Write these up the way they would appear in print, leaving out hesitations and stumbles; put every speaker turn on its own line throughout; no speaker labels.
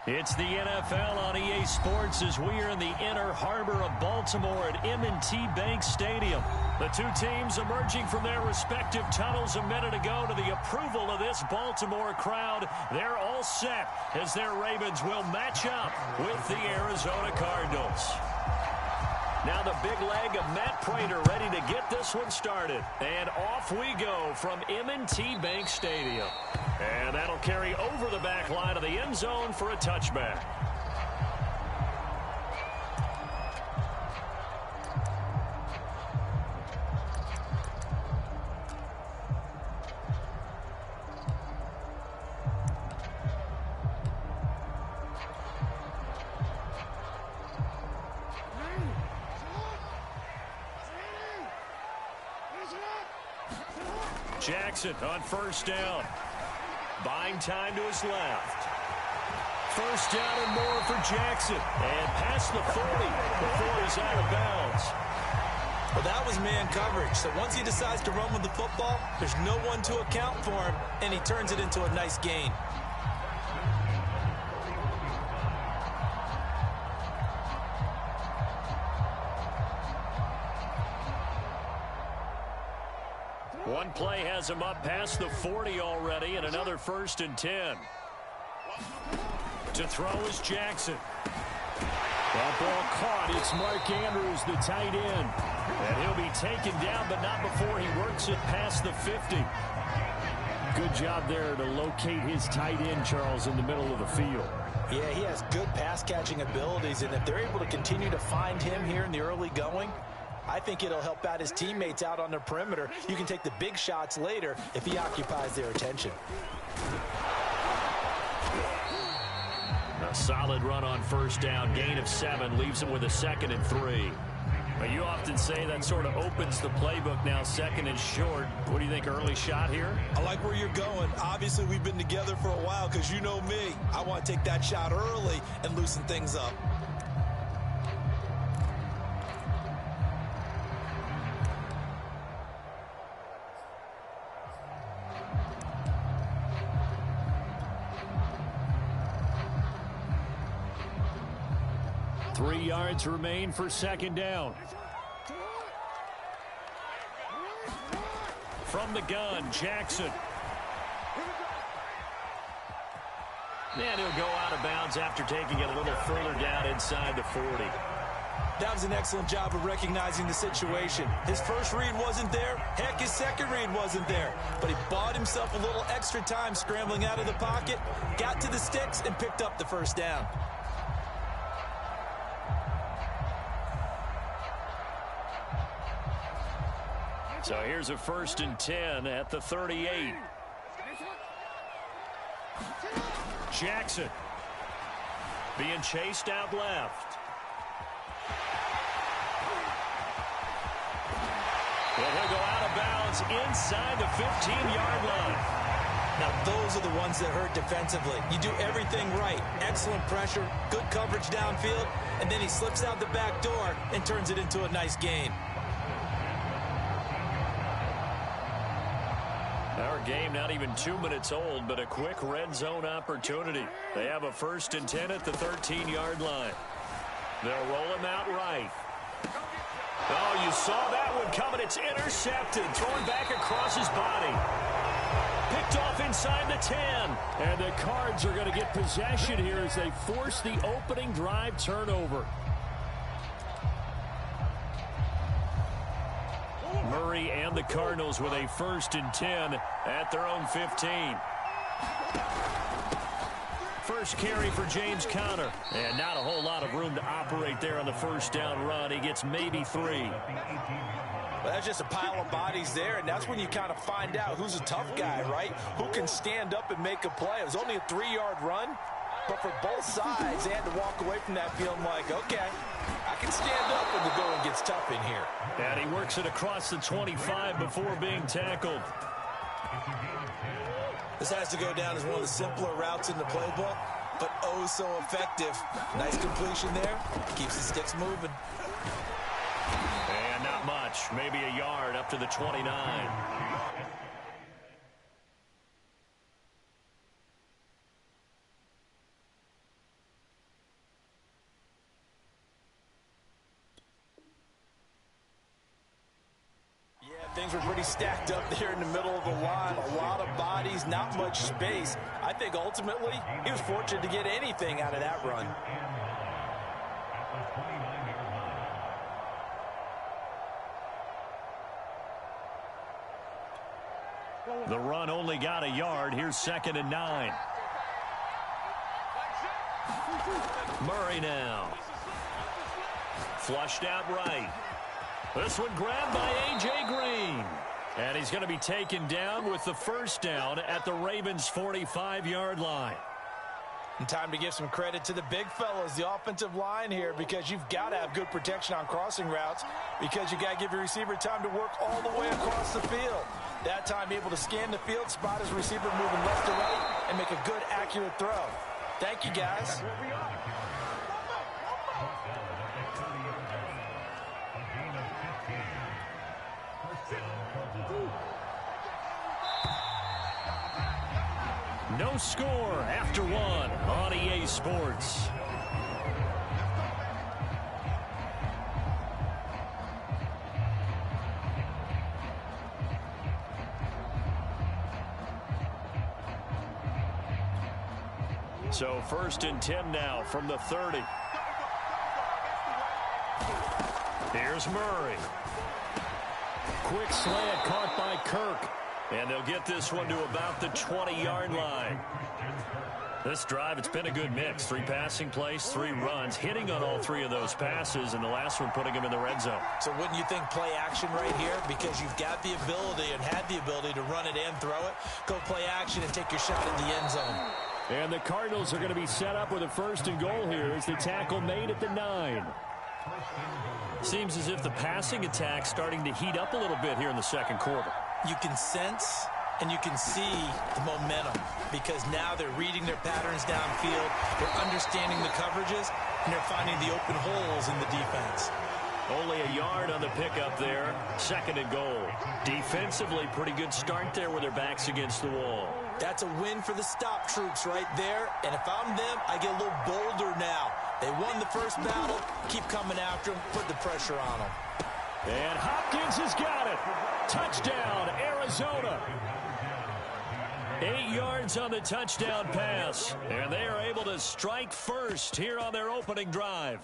It's the NFL on EA Sports as we are in the inner harbor of Baltimore at M&T Bank Stadium. The two teams emerging from their respective tunnels a minute ago to the approval of this Baltimore crowd. They're all set as their Ravens will match up with the Arizona Cardinals. Now the big leg of Matt Prater ready to get this one started. And off we go from M&T Bank Stadium. And that'll carry over the back line of the end zone for a touchback. Jackson on first down. Buying time to his left. First down and more for Jackson. And past the 40 before he's out of bounds.
Well, that was man coverage. So once he decides to run with the football, there's no one to account for him, and he turns it into a nice gain.
One play has him up past the 40 already, and another 1st and 10. To throw is Jackson. That ball caught. It's Mark Andrews, the tight end. And he'll be taken down, but not before he works it past the 50. Good job there to locate his tight end, Charles, in the middle of the field.
Yeah, he has good pass-catching abilities, and if they're able to continue to find him here in the early going, I think it'll help out his teammates out on the perimeter. You can take the big shots later if he occupies their attention.
A solid run on first down. Gain of 7 leaves him with a 2nd and 3. But you often say that sort of opens the playbook now, 2nd and short. What do you think, early shot here?
I like where you're going. Obviously, we've been together for a while because you know me. I want to take that shot early and loosen things up.
Three yards remain for 2nd down. From the gun, Jackson. And he'll go out of bounds after taking it a little further down inside the 40.
That was an excellent job of recognizing the situation. His first read wasn't there. Heck, his second read wasn't there. But he bought himself a little extra time scrambling out of the pocket, got to the sticks, and picked up the first down.
So here's a 1st and 10 at the 38. Jackson being chased out left. And he'll go out of bounds inside the 15-yard line.
Now, those are the ones that hurt defensively. You do everything right. Excellent pressure, good coverage downfield, and then he slips out the back door and turns it into a nice gain.
Our game not even 2 minutes old, but a quick red zone opportunity. They have a 1st and 10 at the 13-yard line. They'll roll him out right. Oh, you saw that one coming. It's intercepted. Thrown back across his body. Picked off inside the 10. And the Cards are going to get possession here as they force the opening drive turnover. Murray and the Cardinals with a 1st and 10 at their own 15. First carry for James Conner. And not a whole lot of room to operate there on the first down run. He gets maybe 3.
Well, that's just a pile of bodies there, and that's when you kind of find out who's a tough guy, right? Who can stand up and make a play. It was only a 3-yard run, but for both sides, they had to walk away from that feeling like, okay, I can stand up when the going gets tough in here.
And he works it across the 25 before being tackled.
This has to go down as one of the simpler routes in the playbook, but oh so effective. Nice completion there. Keeps the sticks moving.
And not much. Maybe a yard up to the 29.
things were pretty stacked up there in the middle of the line. A lot of bodies, not much space. I think ultimately he was fortunate to get anything out of that run.
The run only got a yard. Here's 2nd and 9. Murray now. Flushed out right. This one grabbed by A.J. Green. And he's going to be taken down with the first down at the Ravens' 45-yard line.
And time to give some credit to the big fellas, the offensive line here, because you've got to have good protection on crossing routes, because you got to give your receiver time to work all the way across the field. That time able to scan the field, spot his receiver moving left to right, and make a good, accurate throw. Thank you, guys.
No score after one on EA Sports. So 1st and 10 now from the 30. Here's Murray. Quick slant caught by Kirk. And they'll get this one to about the 20-yard line. This drive, it's been a good mix. 3 passing plays, 3 runs, hitting on all 3 of those passes, and the last one putting him in the red zone.
So wouldn't you think play action right here? Because you've got the ability and had the ability to run it and throw it. Go play action and take your shot at the end zone.
And the Cardinals are going to be set up with a 1st and goal here as the tackle made at the 9. Seems as if the passing attack's starting to heat up a little bit here in the 2nd quarter.
You can sense and you can see the momentum, because now they're reading their patterns downfield, they're understanding the coverages, and they're finding the open holes in the defense.
Only a yard on the pickup there. 2nd and goal. Defensively, pretty good start there with their backs against the wall.
That's a win for the stop troops right there, and if I'm them, I get a little bolder now. They won the first battle, keep coming after them, put the pressure on them.
And Hopkins has got it. Touchdown, Arizona. 8 yards on the touchdown pass. And they are able to strike first here on their opening drive.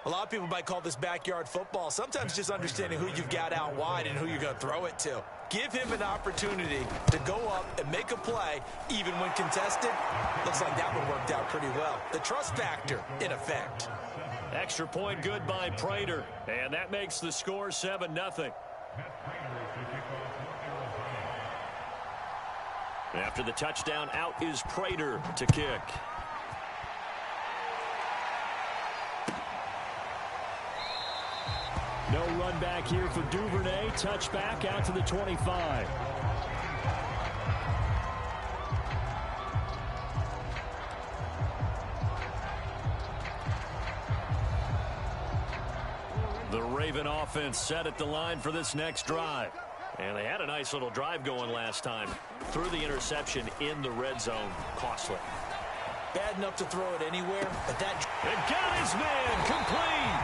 A lot of people might call this backyard football. Sometimes just understanding who you've got out wide and who you're going to throw it to. Give him an opportunity to go up and make a play, even when contested. Looks like that one worked out pretty well. The trust factor, in effect.
Extra point good by Prater. And that makes the score 7-0. After the touchdown, out is Prater to kick. No run back here for Duvernay. Touchback out to the 25. The Raven offense set at the line for this next drive. And they had a nice little drive going last time. Threw the interception in the red zone. Costly.
Bad enough to throw it anywhere, but that...
It got his man complete.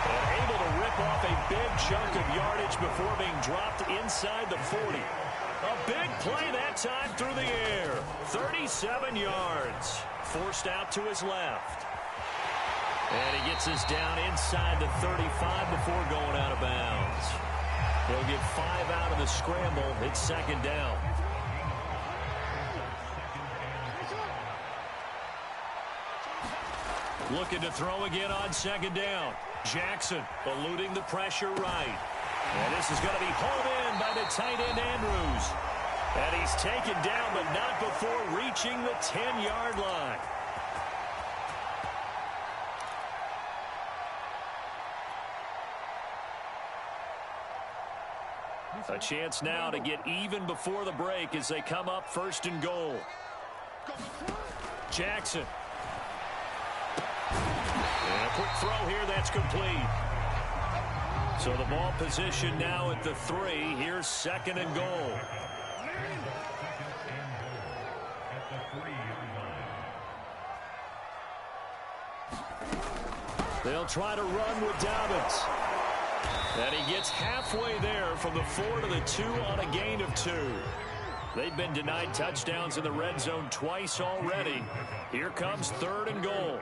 And able to rip off a big chunk of yardage before being dropped inside the 40. A big play that time through the air. 37 yards. Forced out to his left. And he gets us down inside the 35 before going out of bounds. They'll get 5 out of the scramble. It's 2nd down. Looking to throw again on 2nd down. Jackson eluding the pressure right. And this is going to be hauled in by the tight end Andrews. And he's taken down, but not before reaching the 10-yard line. A chance now to get even before the break as they come up 1st and goal. Jackson. And a quick throw here that's complete. So the ball position now at the 3. Here's 2nd and goal. They'll try to run with Dobbins. And he gets halfway there from the 4 to the 2 on a gain of 2. They've been denied touchdowns in the red zone twice already. Here comes 3rd and goal.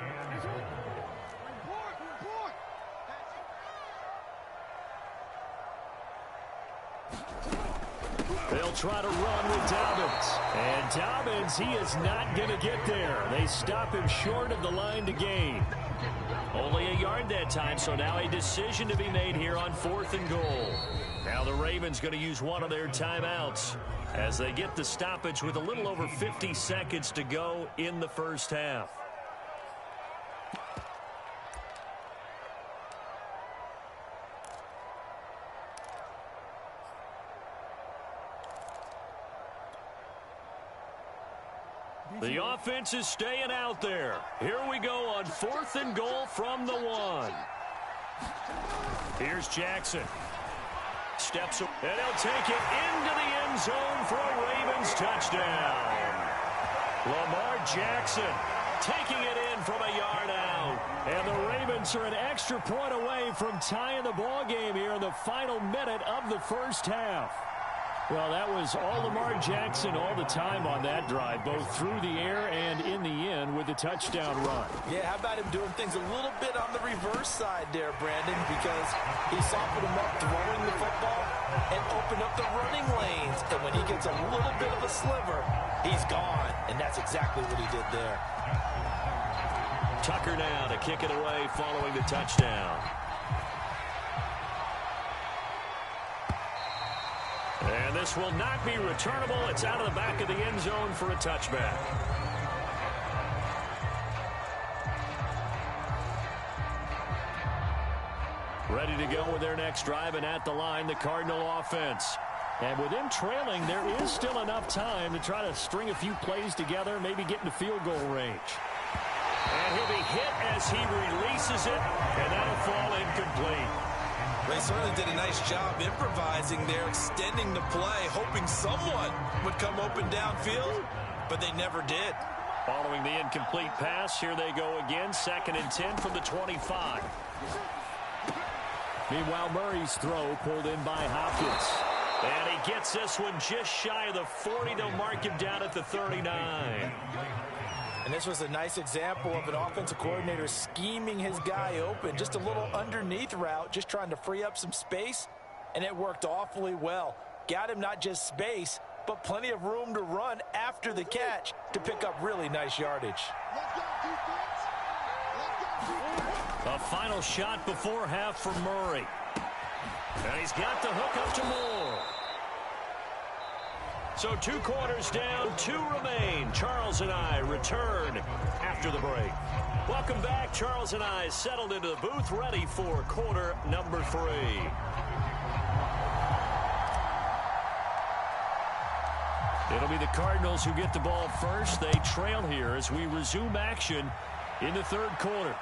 They'll try to run with Dobbins. And Dobbins, he is not going to get there. They stop him short of the line to gain. Only a yard that time, so now a decision to be made here on 4th and goal. Now the Ravens going to use one of their timeouts as they get the stoppage with a little over 50 seconds to go in the first half. The offense is staying out there. Here we go on 4th and goal from the 1. Here's Jackson. Steps up, and he'll take it into the end zone for a Ravens touchdown. Lamar Jackson taking it in from a yard out. And the Ravens are an extra point away from tying the ball game here in the final minute of the first half. Well, that was all Lamar Jackson all the time on that drive, both through the air and in the end with the touchdown run.
Yeah, how about him doing things a little bit on the reverse side there, Brandon, because he softened him up throwing the football and opened up the running lanes. And when he gets a little bit of a sliver, he's gone. And that's exactly what he did there.
Tucker now to kick it away following the touchdown. And this will not be returnable. It's out of the back of the end zone for a touchback. Ready to go with their next drive, and at the line, the Cardinal offense. And with them trailing, there is still enough time to try to string a few plays together, maybe get into field goal range. And he'll be hit as he releases it, and that'll fall incomplete.
They certainly did a nice job improvising there, extending the play, hoping someone would come open downfield, but they never did.
Following the incomplete pass, here they go again, 2nd and 10 from the 25. Meanwhile, Murray's throw pulled in by Hopkins. And he gets this one just shy of the 40. They'll mark him down at the 39.
And this was a nice example of an offensive coordinator scheming his guy open. Just a little underneath route, just trying to free up some space, and it worked awfully well. Got him not just space, but plenty of room to run after the catch to pick up really nice yardage.
A final shot before half for Murray. And he's got the hook up to Moore. So 2 quarters down, 2 remain. Charles and I return after the break. Welcome back. Charles and I settled into the booth, ready for quarter number 3. It'll be the Cardinals who get the ball first. They trail here as we resume action in the 3rd quarter.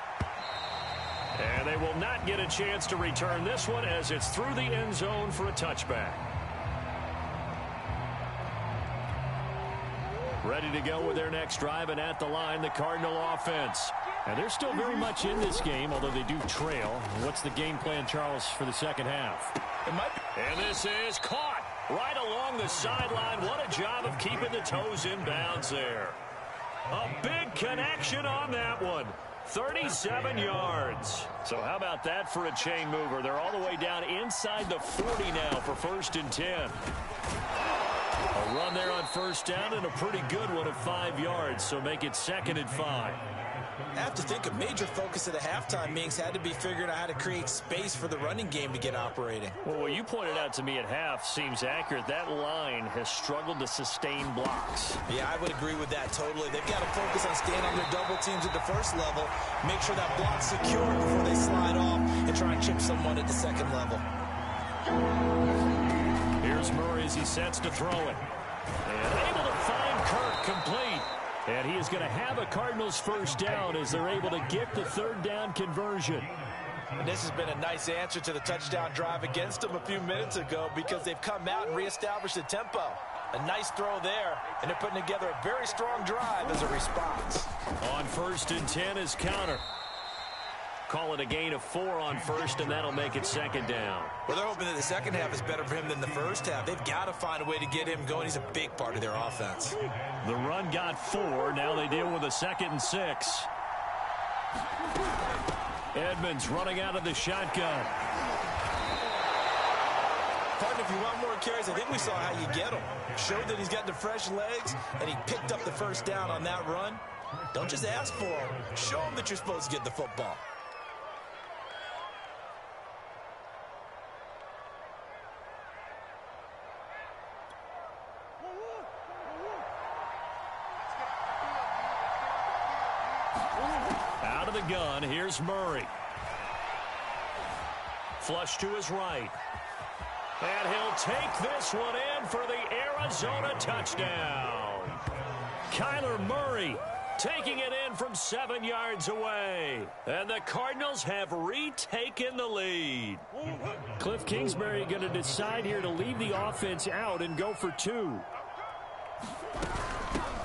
And they will not get a chance to return this one as it's through the end zone for a touchback. Ready to go with their next drive, and at the line, the Cardinal offense. And they're still very much in this game, although they do trail. What's the game plan, Charles, for the second half? And this is caught right along the sideline. What a job of keeping the toes in bounds there. A big connection on that one. 37 yards. So how about that for a chain mover? They're all the way down inside the 40 now for 1st and 10. A run there on 1st down and a pretty good one of 5 yards, so make it 2nd and 5.
I have to think a major focus of the halftime meetings had to be figuring out how to create space for the running game to get operating.
Well, what you pointed out to me at half seems accurate. That line has struggled to sustain blocks.
Yeah, I would agree with that totally. They've got to focus on staying on their double teams at the 1st level, make sure that block's secure before they slide off and try and chip someone at the 2nd level.
Here's Murray as he sets to throw it. And able to find Kirk complete. And he is going to have a Cardinals 1st down as they're able to get the 3rd down conversion.
And this has been a nice answer to the touchdown drive against them a few minutes ago because they've come out and reestablished the tempo. A nice throw there, and they're putting together a very strong drive as a response.
On 1st and 10 is counter. call it a gain of 4 on first, and that'll make it second down.
Well, they're hoping that the second half is better for him than the first half. They've got to find a way to get him going. He's a big part of their offense.
The run got 4. Now they deal with a 2nd and 6. Edmonds running out of the shotgun.
Partner, if you want more carries, I think we saw how you get them. Showed that he's got the fresh legs, and he picked up the first down on that run. Don't just ask for them. Show them that you're supposed to get the football.
Out of the gun, here's Murray. Flush to his right. And he'll take this one in for the Arizona touchdown. Kyler Murray taking it in from 7 yards away. And the Cardinals have retaken the lead. Cliff Kingsbury going to decide here to leave the offense out and go for 2.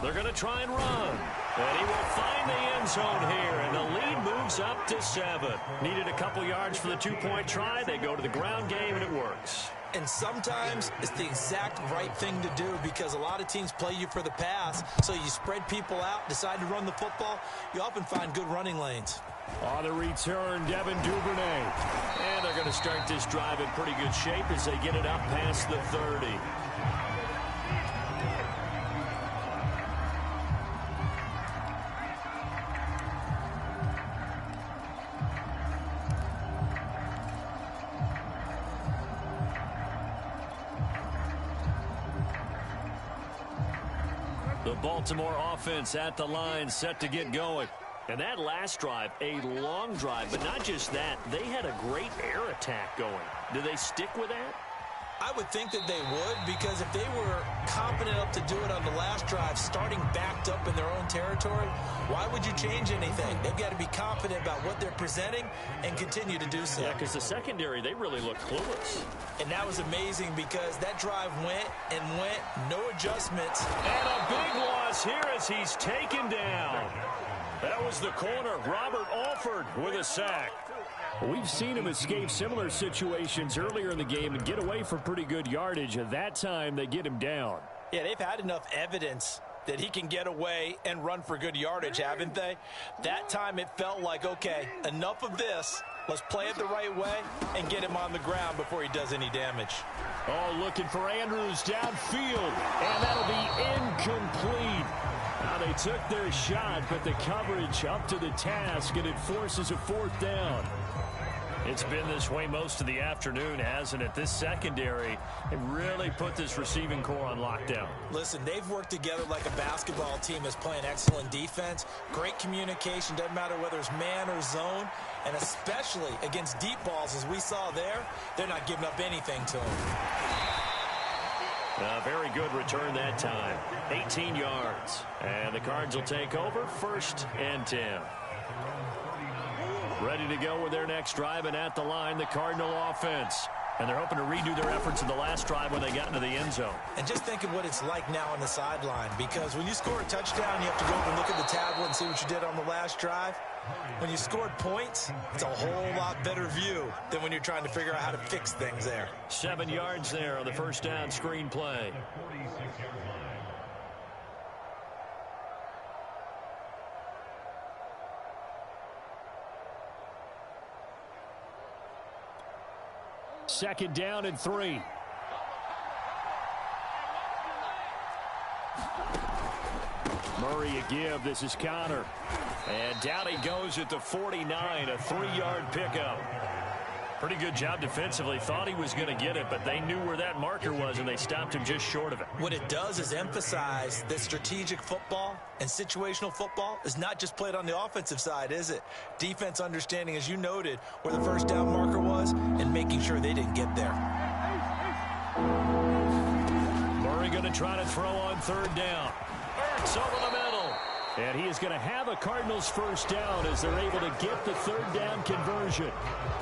They're going to try and run. And he will find the end zone here, and the lead moves up to 7. Needed a couple yards for the 2-point try. They go to the ground game, and it works.
And sometimes it's the exact right thing to do because a lot of teams play you for the pass. So you spread people out, decide to run the football. You often find good running lanes.
On the return, Devin Duvernay. And they're going to start this drive in pretty good shape as they get it up past the 30. The Baltimore offense at the line, set to get going. And that last drive, a long drive, but not just that. They had a great air attack going. Do they stick with that?
I would think that they would, because if they were confident enough to do it on the last drive, starting backed up in their own territory, why would you change anything? They've got to be confident about what they're presenting and continue to do so.
Yeah, because the secondary, they really look clueless.
And that was amazing because that drive went and went, no adjustments.
And a big loss here as he's taken down. That was the corner, Robert Alford, with a sack. We've seen him escape similar situations earlier in the game and get away for pretty good yardage. At that time, they get him down.
Yeah, they've had enough evidence that he can get away and run for good yardage, haven't they? That time it felt like, okay, enough of this. Let's play it the right way and get him on the ground before he does any damage.
Oh, looking for Andrews downfield, and that'll be incomplete. Now they took their shot, but the coverage up to the task, and it forces a 4th down. It's been this way most of the afternoon, hasn't it? This secondary, they really put this receiving core on lockdown.
Listen, they've worked together like a basketball team that's playing excellent defense. Great communication, doesn't matter whether it's man or zone. And especially against deep balls, as we saw there, they're not giving up anything to them.
A very good return that time. 18 yards. And the Cards will take over 1st and 10. Ready to go with their next drive, and at the line, the Cardinal offense. And they're hoping to redo their efforts in the last drive when they got into the end zone. And just think of what it's like now on the sideline, because when you score a touchdown, you have to go over and look at the tablet and see what you did on the last drive. When you scored points, it's a whole lot better view than when you're trying to figure out how to fix things there. 7 yards there on the first down screen play. Second down and 3. Murray a give. This is Connor. And down he goes at the 49, a 3-yard pickup. Pretty good job defensively. Thought he was going to get it, but they knew where that marker was, and they stopped him just short of it.
What it does is emphasize that strategic football and situational football is not just played on the offensive side, is it? Defense understanding, as you noted, where the first down marker was and making sure they didn't get there.
Murray going to try to throw on 3rd down. Ertz over the middle. And he is going to have a Cardinals first down as they're able to get the 3rd down conversion.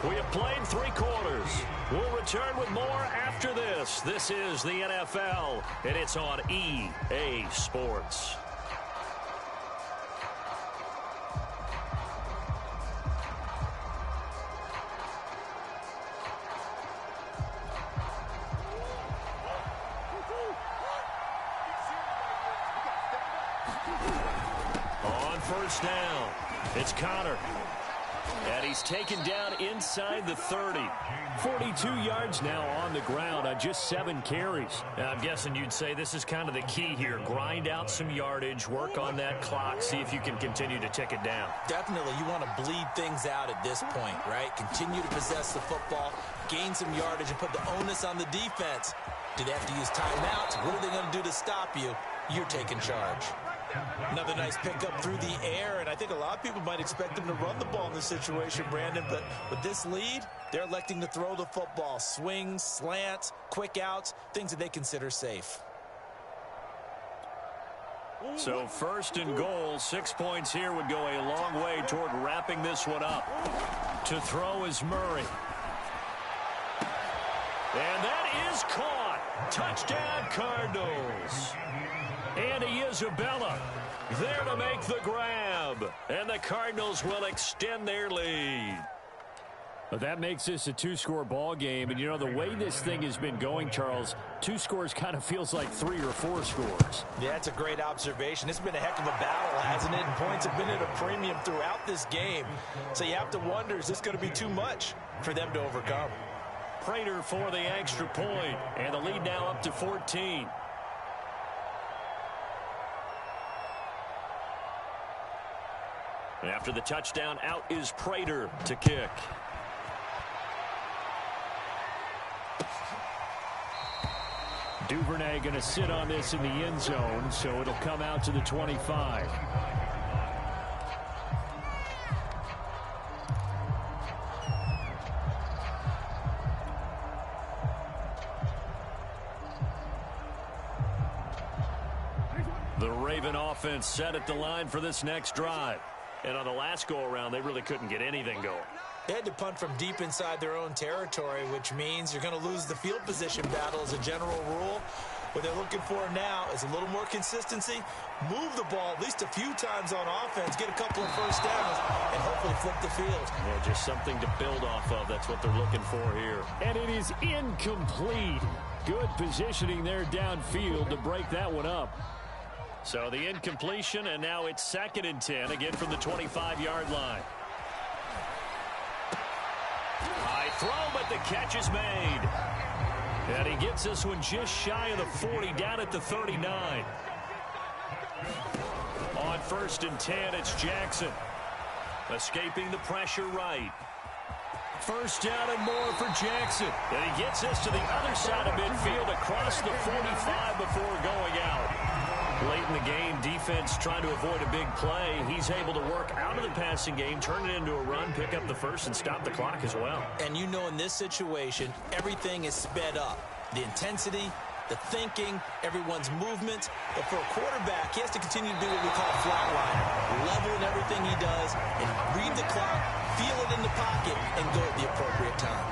We have played 3 quarters. We'll return with more after this. This is the NFL, and it's on EA Sports. first down. It's Connor. And he's taken down inside the 30. 42 yards now on the ground on just 7 carries.
I'm guessing you'd say this is kind of the key here. Grind out some yardage, work on that clock, see if you can continue to tick it down.
Definitely, you want to bleed things out at this point, right? Continue to possess the football, gain some yardage, and put the onus on the defense. Do they have to use timeouts? What are they going to do to stop you? You're taking charge. Another nice pickup through the air, and I think a lot of people might expect them to run the ball in this situation, Brandon, but with this lead, they're electing to throw the football. Swings, slants, quick outs, things that they consider safe.
So first and goal, 6 points here would go a long way toward wrapping this one up. To throw is Murray. And that is caught. Touchdown, Cardinals. Andy Isabella there to make the grab. And the Cardinals will extend their lead.
But that makes this a 2-score ball game. And, you know, the way this thing has been going, Charles, 2 scores kind of feels like 3 or 4 scores.
Yeah, that's a great observation. It's been a heck of a battle, hasn't it? And points have been at a premium throughout this game. So you have to wonder, is this going to be too much for them to overcome?
Prater for the extra point. And the lead now up to 14. After the touchdown, out is Prater to kick.
Duvernay going to sit on this in the end zone, so it'll come out to the 25.
The Raven offense set at the line for this next drive. And on the last go-around, they really couldn't get anything going.
They had to punt from deep inside their own territory, which means you're going to lose the field position battle as a general rule. What they're looking for now is a little more consistency, move the ball at least a few times on offense, get a couple of first downs, and hopefully flip the field.
Yeah, just something to build off of. That's what they're looking for here.
And it is incomplete. Good positioning there downfield to break that one up.
So the incompletion, and now it's 2nd and 10, again from the 25-yard line. High throw, but the catch is made. And he gets this one just shy of the 40, down at the 39. On 1st and 10, it's Jackson. Escaping the pressure right. First down and more for Jackson. And he gets this to the other side of midfield across the 45 before going out. Late in the game, defense trying to avoid a big play. He's able to work out of the passing game, turn it into a run, pick up the first, and stop the clock as well.
And you know in this situation, everything is sped up. The intensity, the thinking, everyone's movement. But for a quarterback, he has to continue to do what we call flatline. Level in everything he does and read the clock, feel it in the pocket, and go at the appropriate time.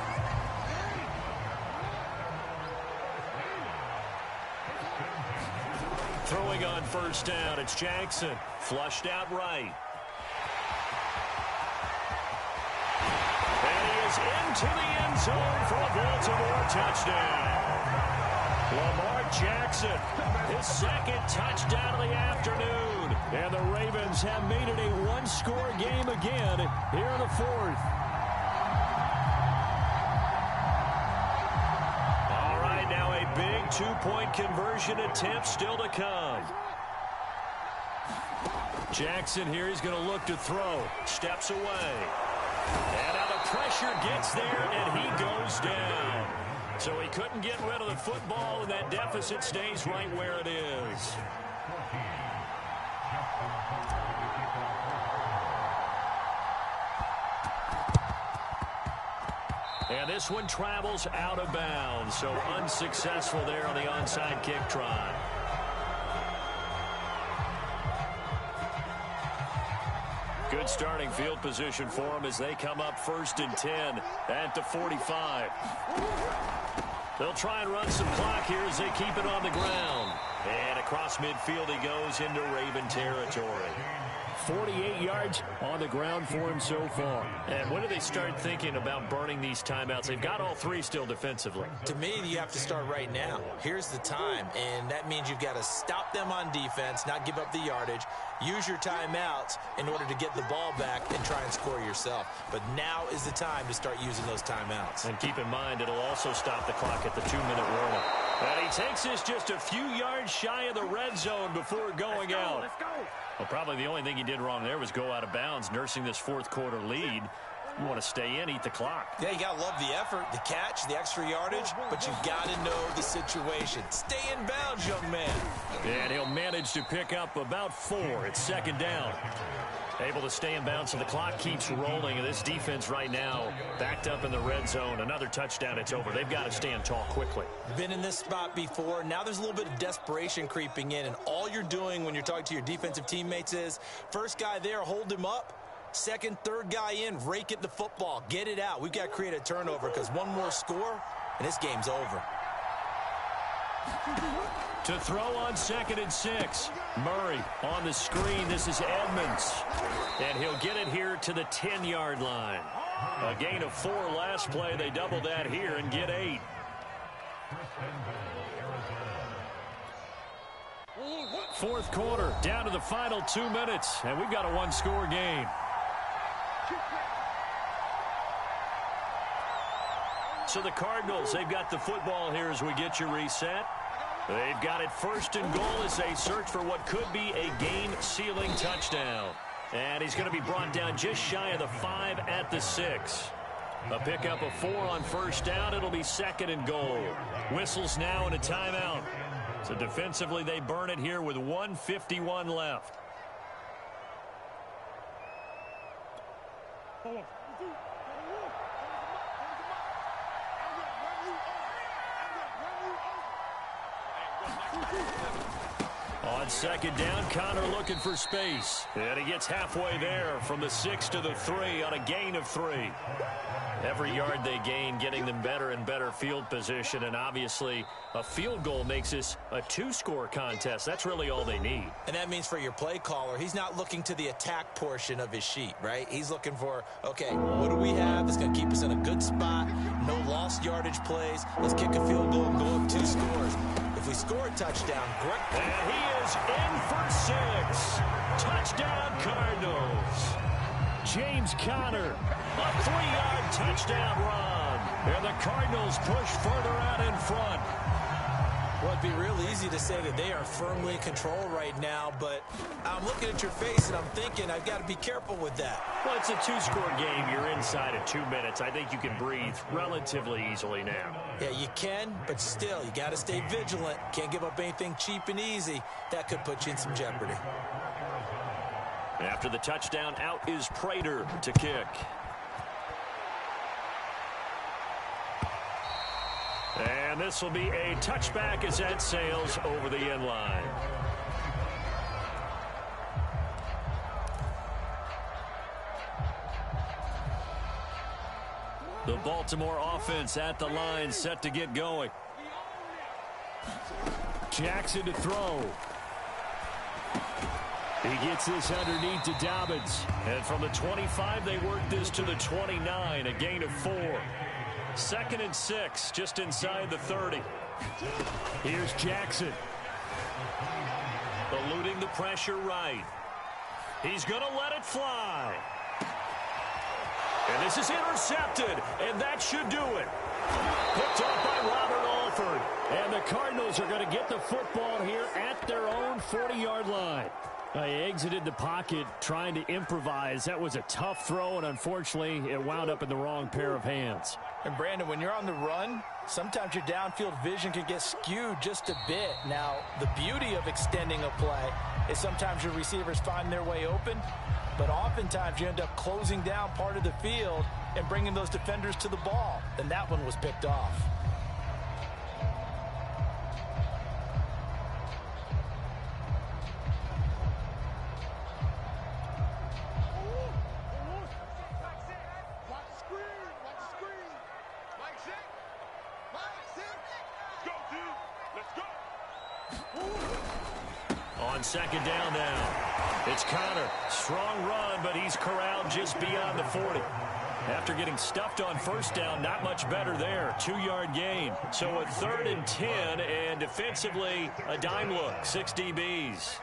Throwing on first down, it's Jackson. Flushed out right. And he is into the end zone for a Baltimore touchdown. Lamar Jackson, his 2nd touchdown of the afternoon. And the Ravens have made it a 1-score game again here in the 4th. Big 2-point conversion attempt still to come. Jackson here, he's going to look to throw. Steps away. And now the pressure gets there, and he goes down. So he couldn't get rid of the football, and that deficit stays right where it is. And this one travels out of bounds, so unsuccessful there on the onside kick try. Good starting field position for them as they come up 1st and 10 at the 45. They'll try and run some clock here as they keep it on the ground. And across midfield he goes into Raven territory.
48 yards on the ground for him so far.
And when do they start thinking about burning these timeouts? They've got all three still defensively.
To me, you have to start right now. Here's the time, and that means you've got to stop them on defense, not give up the yardage, use your timeouts in order to get the ball back and try and score yourself. But now is the time to start using those timeouts.
And keep in mind, it'll also stop the clock at the 2-minute warning. And he takes this just a few yards shy of the red zone before going out.
Let's go.
Well, probably the only thing he did wrong there was go out of bounds, nursing this fourth quarter lead. You want to stay in, eat the clock.
Yeah, you got to love the effort, the catch, the extra yardage, but you've got to know the situation. Stay in bounds, young man.
And he'll manage to pick up about 4. It's second down. Able to stay in bounds, so the clock keeps rolling. And this defense right now backed up in the red zone. Another touchdown, it's over. They've got to stand tall quickly.
Been in this spot before. Now there's a little bit of desperation creeping in. And all you're doing when you're talking to your defensive teammates is, first guy there, hold him up. Second, third guy in, rake at the football. Get it out. We've got to create a turnover because one more score, and this game's over.
To throw on 2nd and 6. Murray on the screen. This is Edmonds. And he'll get it here to the 10-yard line. A gain of 4 last play. They double that here and get 8. Fourth quarter, down to the final 2 minutes. And we've got a one-score game. So the Cardinals, they've got the football here as we get you reset. They've got it first and goal as they search for what could be a game-sealing touchdown. And he's going to be brought down just shy of the 5 at the 6. A pickup of 4 on first down. It'll be second and goal. Whistles now and a timeout. So defensively, they burn it here with 1:51 left. On second down, Connor looking for space. And he gets halfway there from the 6 to the 3 on a gain of 3. Every yard they gain, getting them better and better field position. And obviously, a field goal makes this a 2-score contest. That's really all they need.
And that means for your play caller, he's not looking to the attack portion of his sheet, right? He's looking for, okay, what do we have that's going to keep us in a good spot? No lost yardage plays. Let's kick a field goal and go up 2 scores. If we score a touchdown, great.
And he is in for 6. Touchdown, Cardinals. James Conner, a 3-yard touchdown run. And the Cardinals push further out in front.
Well, it'd be real easy to say that they are firmly in control right now, but I'm looking at your face and I'm thinking I've got to be careful with that.
Well, it's a 2-score game. You're inside of 2 minutes. I think you can breathe relatively easily now.
Yeah, you can, but still, you got to stay vigilant. Can't give up anything cheap and easy. That could put you in some jeopardy.
After the touchdown, out is Prater to kick. And this will be a touchback as that sails over the end line. The Baltimore offense at the line, set to get going. Jackson to throw. He gets this underneath to Dobbins. And from the 25, they work this to the 29, a gain of 4. 2nd and 6, just inside the 30. Here's Jackson. Eluding the pressure right. He's going to let it fly. And this is intercepted, and that should do it. Picked up by Robert Alford. And the Cardinals are going to get the football here at their own 40-yard line. He exited the pocket trying to improvise. That was a tough throw, and unfortunately, it wound up in the wrong pair of hands.
And, Brandon, when you're on the run, sometimes your downfield vision can get skewed just a bit. Now, the beauty of extending a play is sometimes your receivers find their way open, but oftentimes you end up closing down part of the field and bringing those defenders to the ball. And that one was picked off.
On second down now. It's Connor. Strong run, but he's corralled just beyond the 40. After getting stuffed on first down, not much better there. 2-yard gain. So a 3rd and 10, and defensively, a dime look. 6 DBs.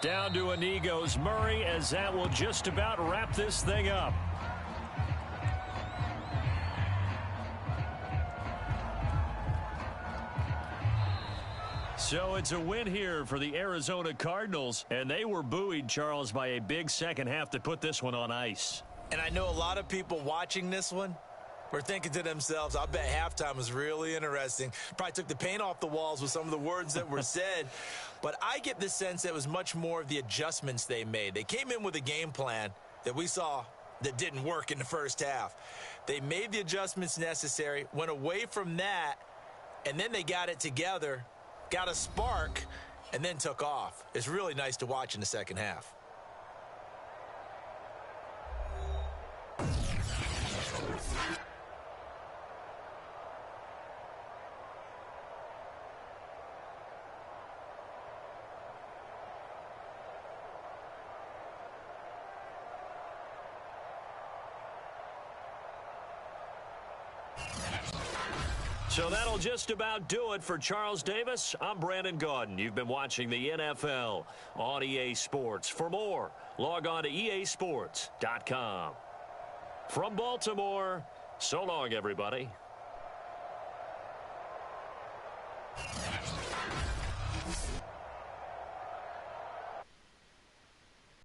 Down to a knee goes Murray, as that will just about wrap this thing up. So it's a win here for the Arizona Cardinals, and they were buoyed, Charles, by a big second half to put this one on ice.
And I know a lot of people watching this one were thinking to themselves, I bet halftime was really interesting. Probably took the paint off the walls with some of the words that were said. But I get the sense that it was much more of the adjustments they made. They came in with a game plan that we saw that didn't work in the first half. They made the adjustments necessary, went away from that, and then they got it together, got a spark, and then took off. It's really nice to watch in the second half.
So that'll just about do it for Charles Davis. I'm Brandon Gaudin. You've been watching the NFL on EA Sports. For more, log on to easports.com. From Baltimore, so long, everybody.